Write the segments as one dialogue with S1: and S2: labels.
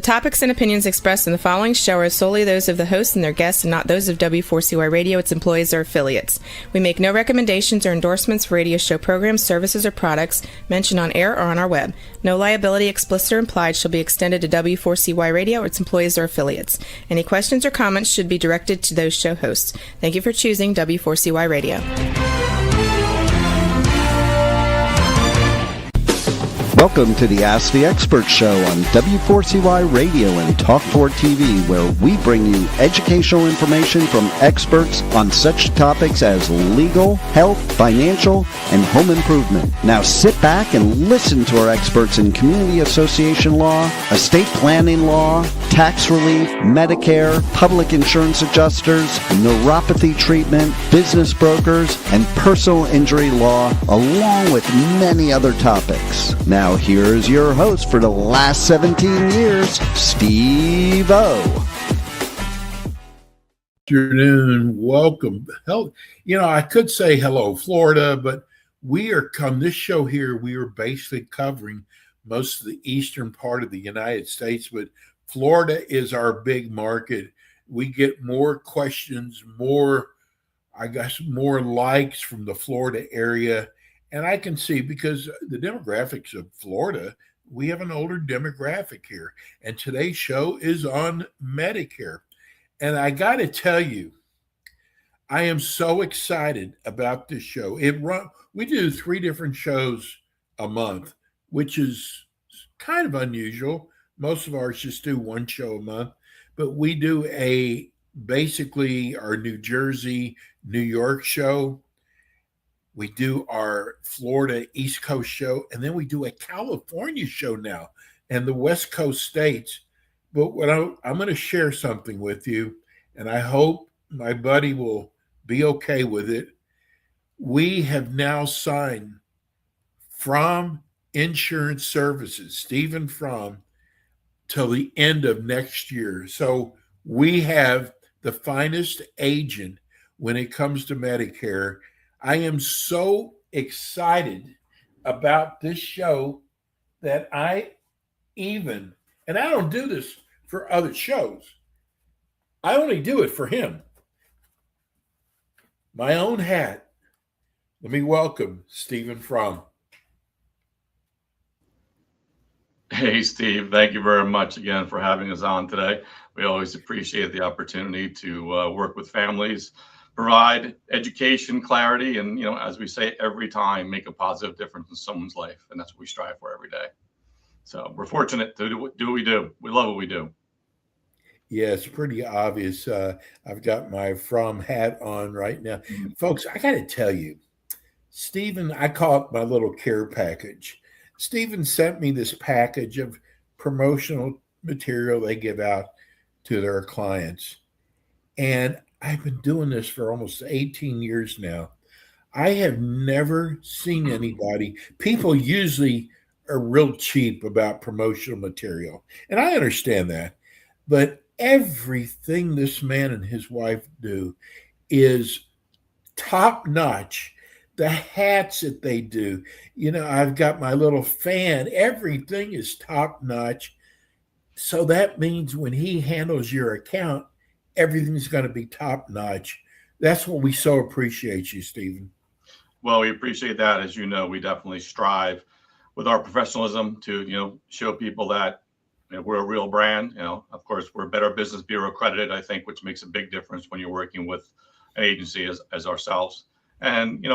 S1: topics and opinions expressed in the following show are solely those of the host and their guests and not those of W4CY Radio, its employees, or affiliates. We make no recommendations or endorsements for radio show programs, services, or products mentioned on air or on our web. No liability, explicit or implied, shall be extended to W4CY Radio or its employees or affiliates. Any questions or comments should be directed to those show hosts. Thank you for choosing W4CY Radio.
S2: Welcome to the Ask the Expert Show on W4CY Radio and Talk4 TV, where we bring you educational information from experts on such topics as legal, health, financial, and home improvement. Now sit back and listen to our experts in community association law, estate planning law, tax relief, Medicare, public insurance adjusters, neuropathy treatment, business brokers, and personal injury law, along with many other topics. Now here's your host for the last 17 years, Steve O.
S3: Afternoon, welcome. I could say hello, Florida, but this show here, we are basically covering most of the eastern part of the United States, but Florida is our big market. We get more questions, more likes from the Florida area. And I can see, because the demographics of Florida, we have an older demographic here. And today's show is on Medicare. And I got to tell you, I am so excited about this show. We do 3 different shows a month, which is kind of unusual. Most of ours just do 1 show a month. But we do basically our New Jersey, New York show. We do our Florida East Coast show, and then we do a California show now, and the West Coast states. But I'm going to share something with you, and I hope my buddy will be okay with it. We have now signed From Insurance Services, Stephen From, till the end of next year. So we have the finest agent when it comes to Medicare. I am so excited about this show that I don't do this for other shows. I only do it for him. My own hat. Let me welcome Stephen From.
S4: Hey, Steve, thank you very much again for having us on today. We always appreciate the opportunity to work with families, provide education, clarity, and, as we say every time, make a positive difference in someone's life. And that's what we strive for every day. So we're fortunate to do what we do. We love what we do.
S3: Yeah, it's pretty obvious. I've got my From hat on right now. Folks, I got to tell you, Stephen, I call it my little care package. Stephen sent me this package of promotional material they give out to their clients. And I've been doing this for almost 18 years now. I have never seen anybody. People usually are real cheap about promotional material. And I understand that. But everything this man and his wife do is top notch. The hats that they do, I've got my little fan. Everything is top notch. So that means when he handles your account, everything's going to be top notch. That's what we so appreciate you, Stephen.
S4: Well, we appreciate that. As you know, we definitely strive with our professionalism to, show people that we're a real brand. Of course, we're Better Business Bureau accredited, I think, which makes a big difference when you're working with an agency as ourselves. And,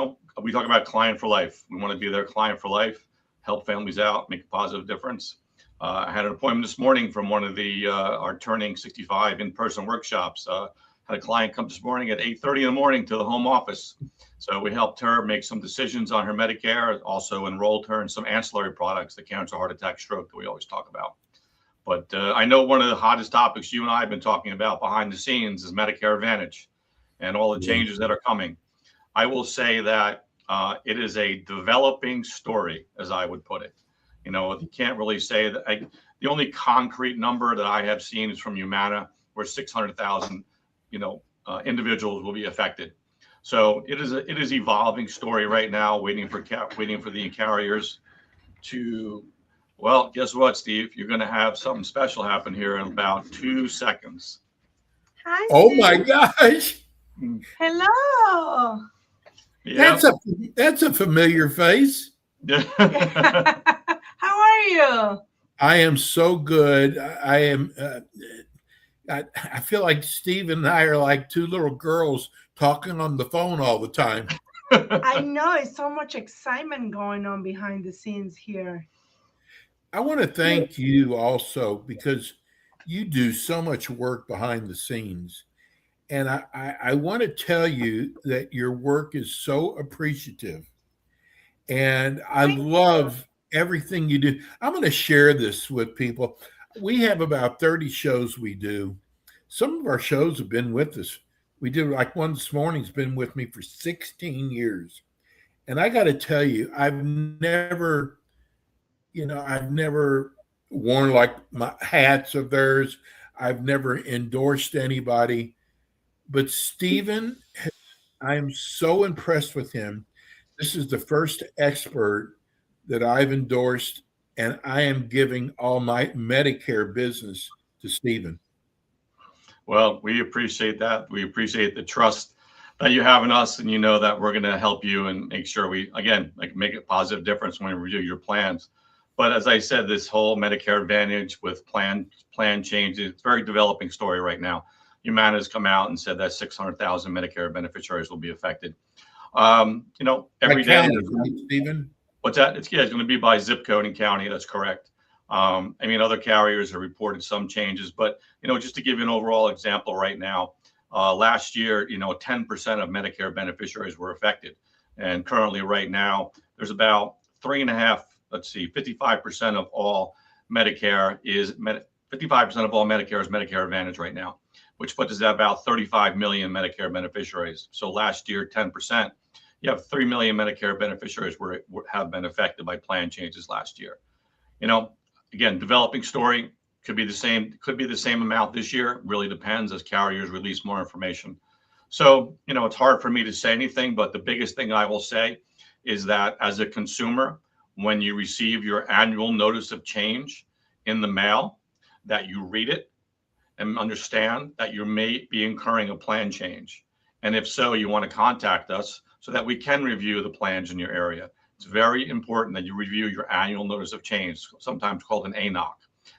S4: we talk about client for life. We want to be their client for life, help families out, make a positive difference. I had an appointment this morning from one of our turning 65 in-person workshops. Had a client come this morning at 8:30 in the morning to the home office. So we helped her make some decisions on her Medicare, also enrolled her in some ancillary products, the cancer, heart attack, stroke that we always talk about. But I know one of the hottest topics you and I have been talking about behind the scenes is Medicare Advantage and all the changes that are coming. I will say that it is a developing story, as I would put it. You can't really say that. The only concrete number that I have seen is from Humana, where 600,000, individuals will be affected. So it is evolving story right now, waiting for the carriers to Well, guess what, Steve? You're going to have something special happen here in about 2 seconds.
S5: Hi,
S3: Oh
S5: Steve.
S3: my gosh.
S5: Hello.
S4: Yep.
S3: That's a familiar face.
S5: How are you?
S3: I am so good. I am. I feel like Steve and I are like two little girls talking on the phone all the time.
S5: I know it's so much excitement going on behind the scenes here.
S3: I want to thank you also because you do so much work behind the scenes. And I want to tell you that your work is so appreciative. And I love everything you do. I'm going to share this with people. We have about 30 shows we do. Some of our shows have been with us. We did like one this morning's been with me for 16 years. And I got to tell you, I've never worn like my hats of theirs. I've never endorsed anybody. But Stephen, I am so impressed with him. This is the first expert that I've endorsed, and I am giving all my Medicare business to Stephen.
S4: Well, we appreciate that. We appreciate the trust that you have in us, and you know that we're going to help you and make sure we, again, like make a positive difference when we review your plans. But as I said, this whole Medicare Advantage with plan changes, it's a very developing story right now. Humana has come out and said that 600,000 Medicare beneficiaries will be affected. Every day.
S3: Right, Stephen?
S4: What's that? It's going to be by zip code and county. That's correct. Other carriers have reported some changes, but just to give you an overall example, right now, last year, 10% of Medicare beneficiaries were affected, and currently, right now, there's about 55% of all Medicare is 55% of all Medicare is Medicare Advantage right now, which puts us at about 35 million Medicare beneficiaries. So last year, 10%. You have 3 million Medicare beneficiaries have been affected by plan changes last year. Again, developing story, could be the same amount this year. Really depends as carriers release more information. So, it's hard for me to say anything, but the biggest thing I will say is that as a consumer, when you receive your annual notice of change in the mail, that you read it and understand that you may be incurring a plan change. And if so, you want to contact us so that we can review the plans in your area. It's very important that you review your annual notice of change, sometimes called an ANOC.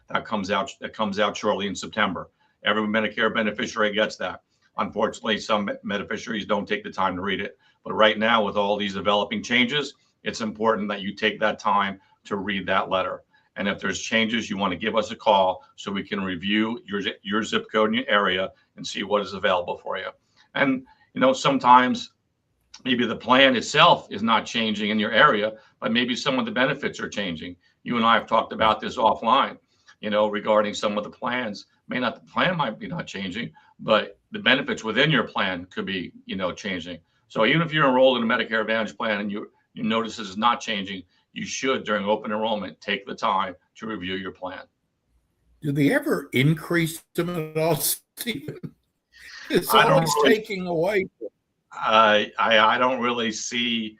S4: That comes out shortly in September. Every Medicare beneficiary gets that. Unfortunately, some beneficiaries don't take the time to read it. But right now, with all these developing changes, it's important that you take that time to read that letter. And if there's changes, you want to give us a call so we can review your zip code in your area and see what is available for you. And, sometimes maybe the plan itself is not changing in your area, but maybe some of the benefits are changing. You and I have talked about this offline, regarding some of the plans. The plan might be not changing, but the benefits within your plan could be, changing. So even if you're enrolled in a Medicare Advantage plan and you notice this is not changing, you should, during open enrollment, take the time to review your plan.
S3: Do they ever increase them at all, Stephen? It's always taking away.
S4: I don't really see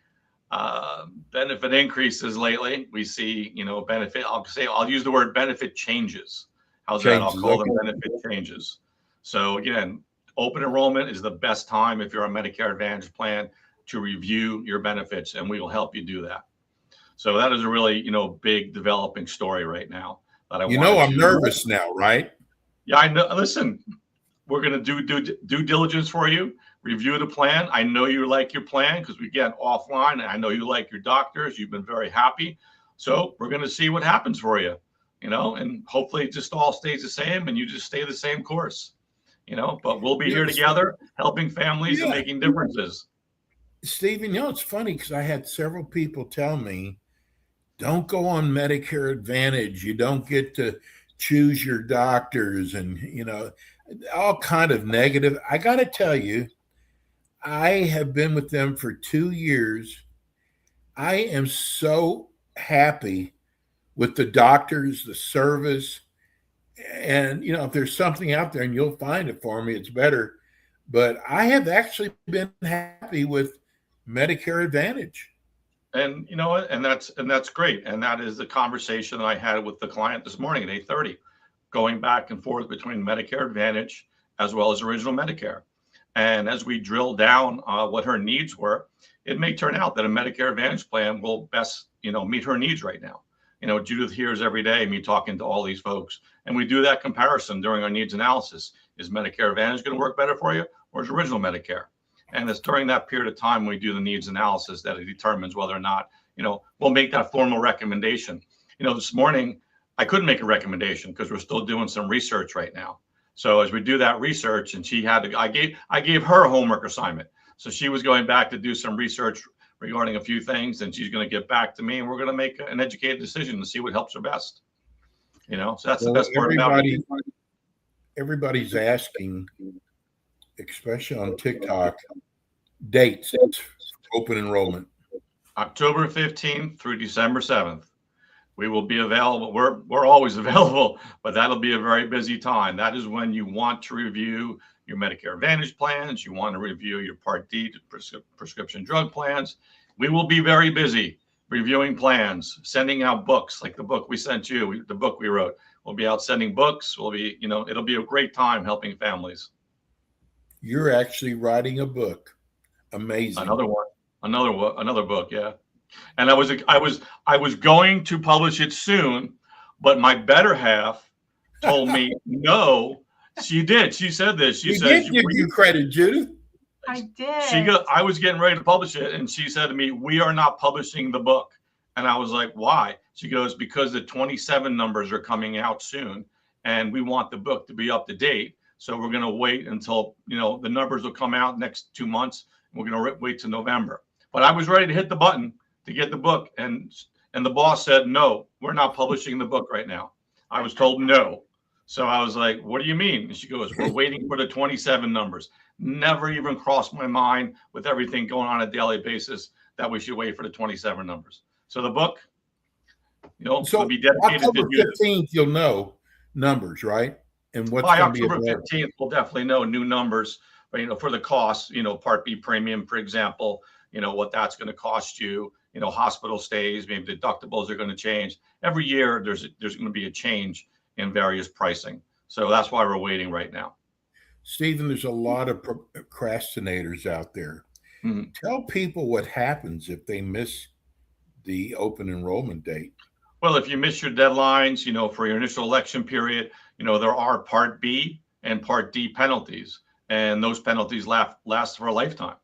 S4: benefit increases lately. We see, benefit. I'll use the word benefit changes. How's that? I'll call them benefit changes. So again, open enrollment is the best time if you're on Medicare Advantage plan to review your benefits, and we will help you do that. So that is a really, big developing story right now that
S3: I'm nervous now, right?
S4: Yeah, I know. Listen, we're going to do due diligence for you. Review the plan. I know you like your plan because we get offline. And I know you like your doctors. You've been very happy. So we're going to see what happens for you, and hopefully it just all stays the same and you just stay the same course, but we'll be here together helping families and making differences.
S3: Stephen, it's funny because I had several people tell me, don't go on Medicare Advantage. You don't get to choose your doctors and, all kind of negative. I got to tell you, I have been with them for 2 years. I am so happy with the doctors, the service. And, if there's something out there and you'll find it for me, it's better. But I have actually been happy with Medicare Advantage.
S4: And you know what? And that's great. And that is the conversation that I had with the client this morning at 8:30, going back and forth between Medicare Advantage as well as original Medicare. And as we drill down what her needs were, it may turn out that a Medicare Advantage plan will best, meet her needs right now. Judith hears every day me talking to all these folks, and we do that comparison during our needs analysis. Is Medicare Advantage going to work better for you, or is original Medicare? And it's during that period of time we do the needs analysis that it determines whether or not, we'll make that formal recommendation. This morning I couldn't make a recommendation because we're still doing some research right now. So as we do that research, and I gave her a homework assignment. So she was going back to do some research regarding a few things, and she's going to get back to me, and we're going to make an educated decision to see what helps her best. So that's the best part about it.
S3: Everybody's asking, especially on TikTok, dates open enrollment.
S4: October 15th through December 7th. We will be available. We're always available, but that'll be a very busy time. That is when you want to review your Medicare Advantage plans. You want to review your Part D prescription drug plans. We will be very busy reviewing plans, sending out books like the book we sent you, the book we wrote. We'll be out sending books. We'll be, it'll be a great time helping families.
S3: You're actually writing a book. Amazing.
S4: Another book. Yeah. And I was going to publish it soon, but my better half told me no. She did. She said this. She said,
S3: did give you credit, Judith.
S5: I did.
S4: I was getting ready to publish it, and she said to me, "We are not publishing the book." And I was like, "Why?" She goes, "Because the 27 numbers are coming out soon, and we want the book to be up to date. So we're going to wait until the numbers will come out next 2 months. We're going to wait till November." But I was ready to hit the button to get the book, and the boss said, "No, we're not publishing the book right now." I was told no. So I was like, "What do you mean?" And she goes, "We're waiting for the 27 numbers." Never even crossed my mind, with everything going on a daily basis, that we should wait for the 27 numbers. So the book, will be dedicated
S3: October
S4: to
S3: 15th, you'll know numbers, right? And what's
S4: by
S3: going to be
S4: October
S3: available.
S4: 15th, we'll definitely know new numbers, for the cost, Part B premium, for example, what that's going to cost you, hospital stays, maybe deductibles are going to change. Every year there's going to be a change in various pricing. So that's why we're waiting right now.
S3: Stephen, there's a lot of procrastinators out there. Mm-hmm. Tell people what happens if they miss the open enrollment date.
S4: Well, if you miss your deadlines, for your initial election period, there are Part B and Part D penalties, and those penalties last for a lifetime.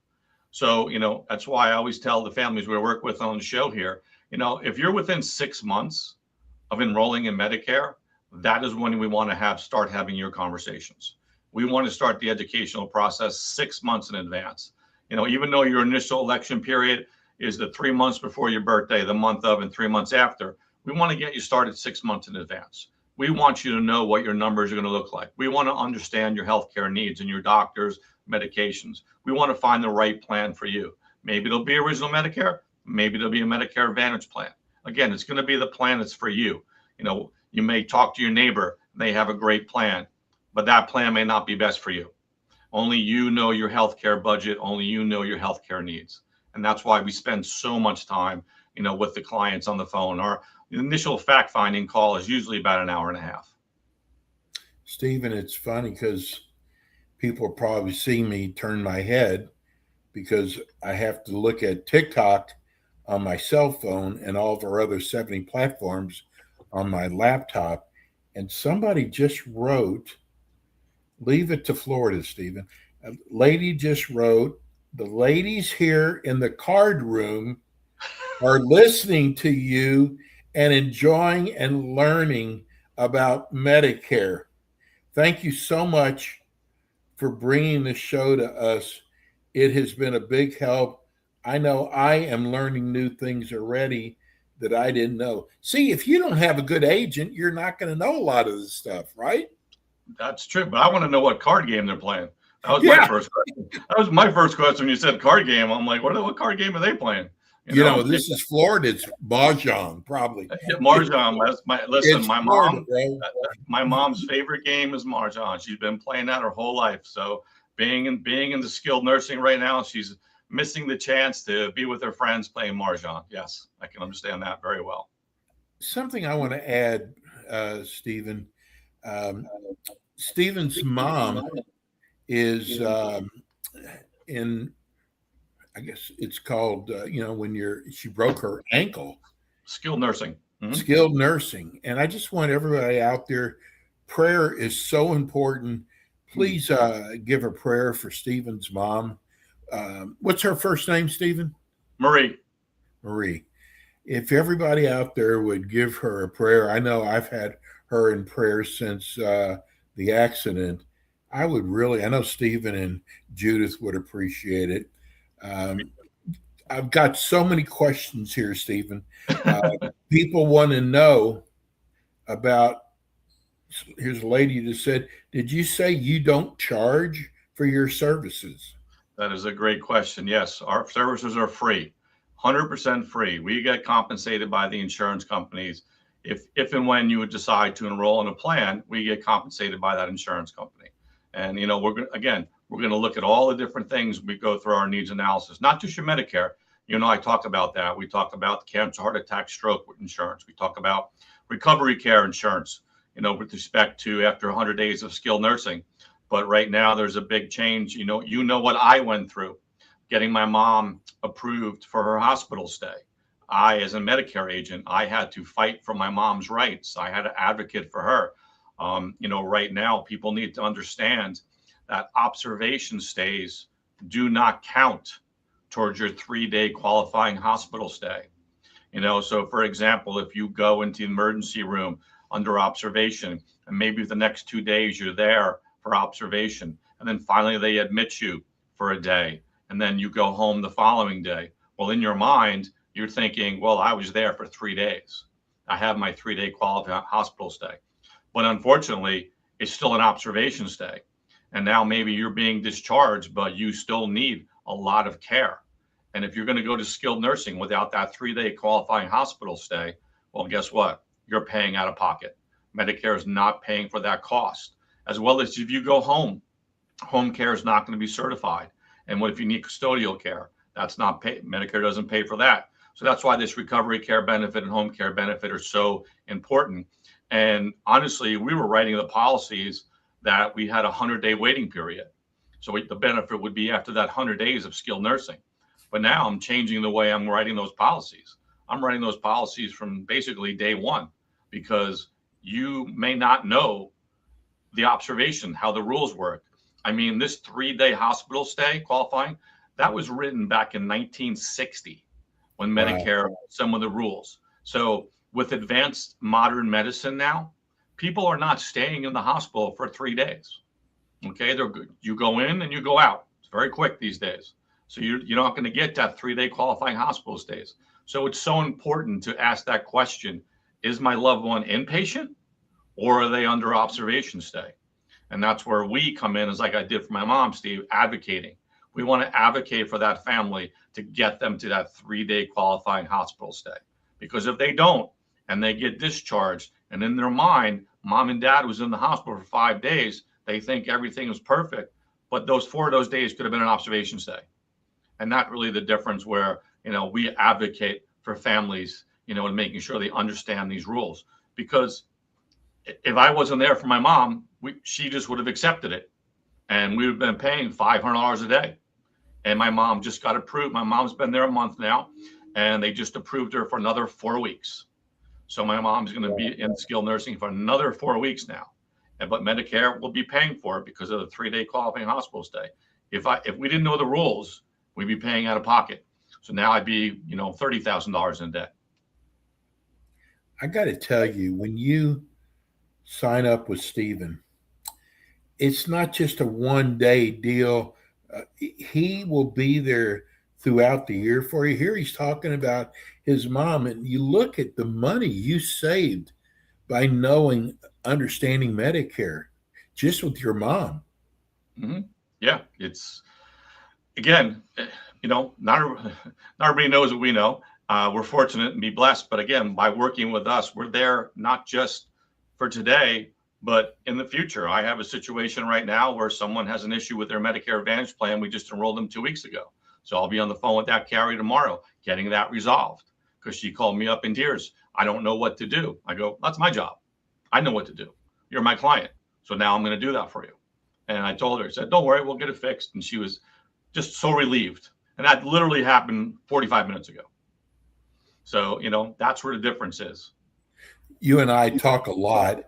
S4: So, that's why I always tell the families we work with on the show here, if you're within 6 months of enrolling in Medicare, that is when we want to start having your conversations. We want to start the educational process 6 months in advance. Even though your initial election period is the 3 months before your birthday, the month of, and 3 months after, we want to get you started 6 months in advance. We want you to know what your numbers are going to look like. We want to understand your healthcare needs and your doctors, medications. We want to find the right plan for you. Maybe it'll be original Medicare. Maybe it'll be a Medicare Advantage plan. Again, it's going to be the plan that's for you. You may talk to your neighbor. They have a great plan, but that plan may not be best for you. Only you know your healthcare budget. Only you know your healthcare needs. And that's why we spend so much time, with the clients on the phone. Our initial fact-finding call is usually about an hour and a half.
S3: Stephen, it's funny because people probably see me turn my head because I have to look at TikTok on my cell phone and all of our other 70 platforms on my laptop. And somebody just wrote, leave it to Florida, Stephen. A lady just wrote, "The ladies here in the card room are listening to you and enjoying and learning about Medicare. Thank you so much for bringing the show to us. It has been a big help. I know I am learning new things already that I didn't know." See, if you don't have a good agent, you're not going to know a lot of this stuff, right?
S4: That's true, but I want to know what card game they're playing. That was my first question. That was my first question when you said card game. I'm like, what card game are they playing?
S3: This is Florida. It's Mahjong, probably.
S4: Mahjong. My mom's favorite game is Mahjong. She's been playing that her whole life. So being in the skilled nursing right now, she's missing the chance to be with their friends playing mahjong. Yes, I can understand that very well.
S3: Something I want to add, Stephen. Stephen's mom is in, I guess it's called, when she broke her ankle.
S4: Skilled nursing.
S3: Skilled nursing. And I just want everybody out there, prayer is so important. Please give a prayer for Stephen's mom. What's her first name, Stephen?
S4: Marie.
S3: If everybody out there would give her a prayer, I know I've had her in prayer since the accident. I know Stephen and Judith would appreciate it. I've got so many questions here, Stephen. People want to know about, here's a lady that said, did you say you don't charge for your services?
S4: That is a great question. Yes, our services are free, 100% free. We get compensated by the insurance companies. If and when you would decide to enroll in a plan, we get compensated by that insurance company. And, we're going to look at all the different things. We go through our needs analysis, not just your Medicare. I talk about that. We talk about cancer, heart attack, stroke insurance. We talk about recovery care insurance, with respect to after 100 days of skilled nursing. But right now there's a big change. You know what I went through getting my mom approved for her hospital stay. I, as a Medicare agent, I had to fight for my mom's rights. I had to advocate for her. Right now people need to understand that observation stays do not count towards your 3-day qualifying hospital stay. So for example, if you go into the emergency room under observation, and maybe the next 2 days you're there for observation, and then finally they admit you for a day, and then you go home the following day. Well, in your mind, you're thinking, well, I was there for 3 days. I have my 3-day qualifying hospital stay. But unfortunately, it's still an observation stay. And now maybe you're being discharged, but you still need a lot of care. And if you're going to go to skilled nursing without that 3-day qualifying hospital stay, well, guess what? You're paying out of pocket. Medicare is not paying for that cost. As well as if you go home, home care is not going to be certified. And what if you need custodial care? That's not paid. Medicare doesn't pay for that. So that's why this recovery care benefit and home care benefit are so important. And honestly, we were writing the policies that we had a 100-day waiting period. So the benefit would be after that 100 days of skilled nursing. But now I'm changing the way I'm writing those policies. I'm writing those policies from basically day one, because you may not know the observation, how the rules work. I mean, this 3-day hospital stay qualifying, that was written back in 1960 when Medicare, some of the rules. So with advanced modern medicine now, people are not staying in the hospital for 3 days. Okay, they're good. You go in and you go out. It's very quick these days. So you're not going to get that 3-day qualifying hospital stays. So it's so important to ask that question: is my loved one inpatient, or are they under observation stay? And that's where we come in, as like I did for my mom, Steve, advocating. We want to advocate for that family to get them to that 3-day qualifying hospital stay. Because if they don't, and they get discharged, and in their mind, mom and dad was in the hospital for 5 days, they think everything was perfect, but those 4 of those days could have been an observation stay. And that's really the difference where, we advocate for families, and making sure they understand these rules. Because if I wasn't there for my mom, she just would have accepted it. And we would have been paying $500 a day. And my mom just got approved. My mom's been there a month now, and they just approved her for another 4 weeks. So my mom's going to be in skilled nursing for another 4 weeks now. But Medicare will be paying for it because of the 3-day qualifying hospital stay. If we didn't know the rules, we'd be paying out of pocket. So now I'd be, $30,000 in debt.
S3: I got to tell you, when you sign up with Stephen, it's not just a 1-day deal. He will be there throughout the year for you. Here he's talking about his mom, and you look at the money you saved by understanding Medicare just with your mom.
S4: Mm-hmm. Yeah, it's, again, not everybody knows what we know. We're fortunate and be blessed, but again, by working with us, we're there not just for today, but in the future. I have a situation right now where someone has an issue with their Medicare Advantage plan. We just enrolled them 2 weeks ago. So I'll be on the phone with that carrier tomorrow, getting that resolved, because she called me up in tears. I don't know what to do. I go, that's my job. I know what to do. You're my client. So now I'm going to do that for you. And I told her, I said, don't worry, we'll get it fixed. And she was just so relieved. And that literally happened 45 minutes ago. So, that's where the difference is.
S3: You and I talk a lot,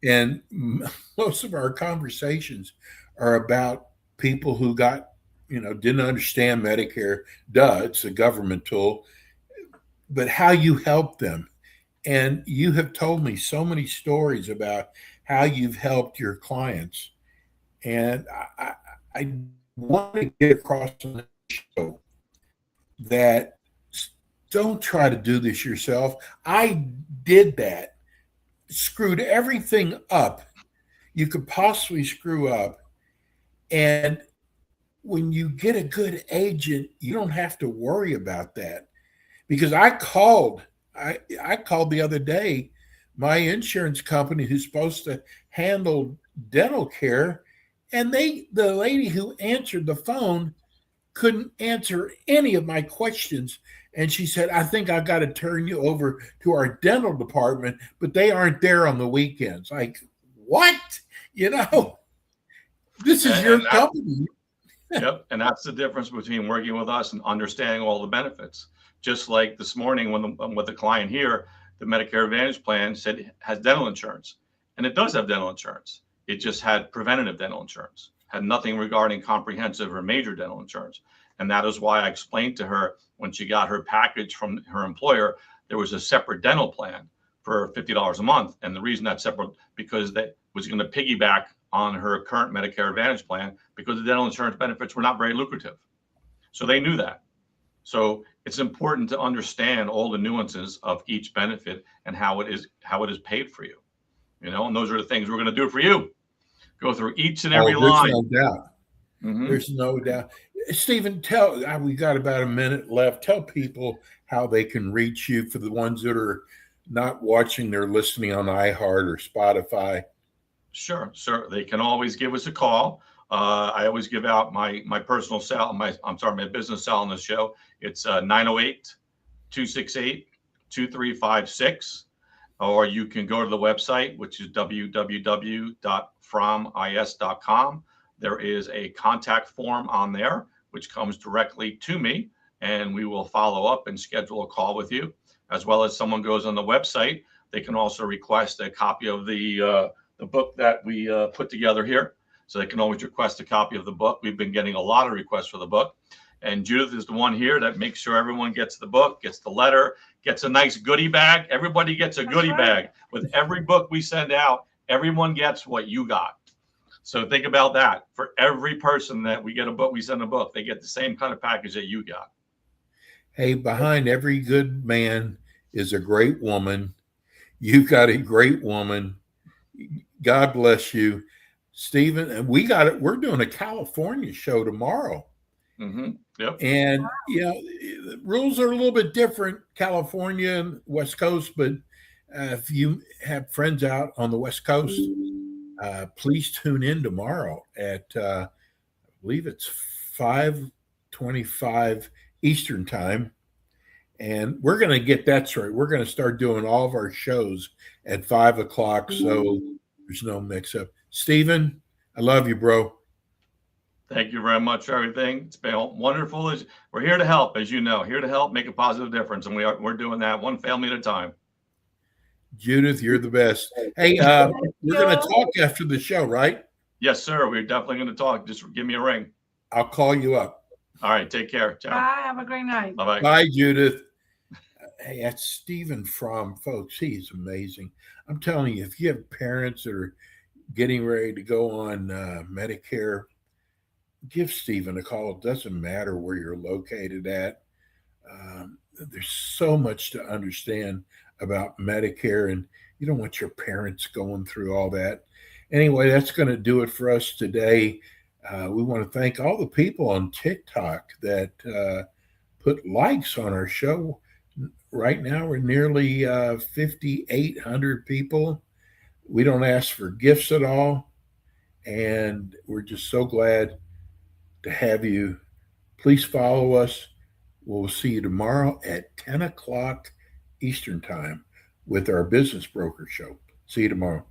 S3: and most of our conversations are about people who didn't understand Medicare. It's a government tool, but how you help them. And you have told me so many stories about how you've helped your clients. And I want to get across on the show that don't try to do this yourself. I did that, screwed everything up you could possibly screw up. And when you get a good agent, you don't have to worry about that. Because I called the other day my insurance company who's supposed to handle dental care, and the lady who answered the phone couldn't answer any of my questions. And she said, I think I've got to turn you over to our dental department, but they aren't there on the weekends. Like, what? This is your company.
S4: Yep. And that's the difference between working with us and understanding all the benefits. Just like this morning with the client here, the Medicare Advantage plan said it has dental insurance. And it does have dental insurance. It just had preventative dental insurance, had nothing regarding comprehensive or major dental insurance. And that is why I explained to her when she got her package from her employer, there was a separate dental plan for $50 a month. And the reason that's separate, because that was going to piggyback on her current Medicare Advantage plan, because the dental insurance benefits were not very lucrative. So they knew that. So it's important to understand all the nuances of each benefit and how it is paid for you. And those are the things we're going to do for you. Go through each and every line.
S3: No doubt. Mm-hmm. There's no doubt. Stephen, we got about a minute left. Tell people how they can reach you for the ones that are not watching, they're listening on iHeart or Spotify.
S4: Sure. They can always give us a call. I always give out my personal cell, my business cell on the show. It's 908-268-2356. Or you can go to the website, which is www.fromis.com. There is a contact form on there, which comes directly to me, and we will follow up and schedule a call with you. As well as someone goes on the website, they can also request a copy of the book that we put together here. So they can always request a copy of the book. We've been getting a lot of requests for the book. And Judith is the one here that makes sure everyone gets the book, gets the letter, gets a nice goodie bag. Everybody gets a goodie bag. With every book we send out, everyone gets what you got. So think about that. For every person that we send a book, they get the same kind of package that you got.
S3: Hey, behind every good man is a great woman. You've got a great woman. God bless you, Stephen. And we're doing a California show tomorrow.
S4: Mm-hmm. Yep.
S3: And the rules are a little bit different, California and West Coast, but if you have friends out on the West Coast, please tune in tomorrow at I believe it's 5:25 Eastern time. And we're going to get that straight. We're going to start doing all of our shows at 5 o'clock. So there's no mix up. Stephen, I love you, bro.
S4: Thank you very much for everything. It's been wonderful. We're here to help, as you know, here to help make a positive difference. And we're doing that one family at a time.
S3: Judith, you're the best. Hey, we're going to talk after the show, right?
S4: Yes, sir. We're definitely going to talk. Just give me a ring.
S3: I'll call you up.
S4: All right. Take care. Ciao.
S5: Bye. Have a great night.
S4: Bye-bye.
S3: Bye, Judith. Hey, that's Stephen Fromm, folks. He's amazing. I'm telling you, if you have parents that are getting ready to go on Medicare, give Stephen a call. It doesn't matter where you're located at. There's so much to understand about Medicare, and you don't want your parents going through all that. Anyway, that's going to do it for us today. We want to thank all the people on TikTok that put likes on our show. Right now, we're nearly 5,800 people. We don't ask for gifts at all. And we're just so glad to have you Please follow us. We'll see you tomorrow at 10 o'clock Eastern Time with our Business Broker Show. See you tomorrow.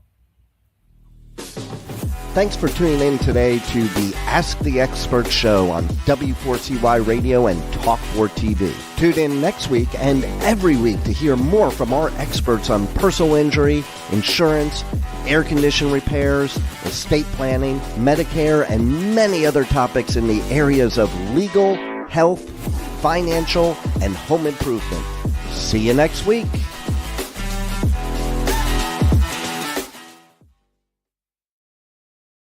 S2: Thanks for tuning in today to the Ask the Expert show on W4CY Radio and Talk4 TV. Tune in next week and every week to hear more from our experts on personal injury, insurance, air condition repairs, estate planning, Medicare, and many other topics in the areas of legal, health, financial, and home improvement. See you next week.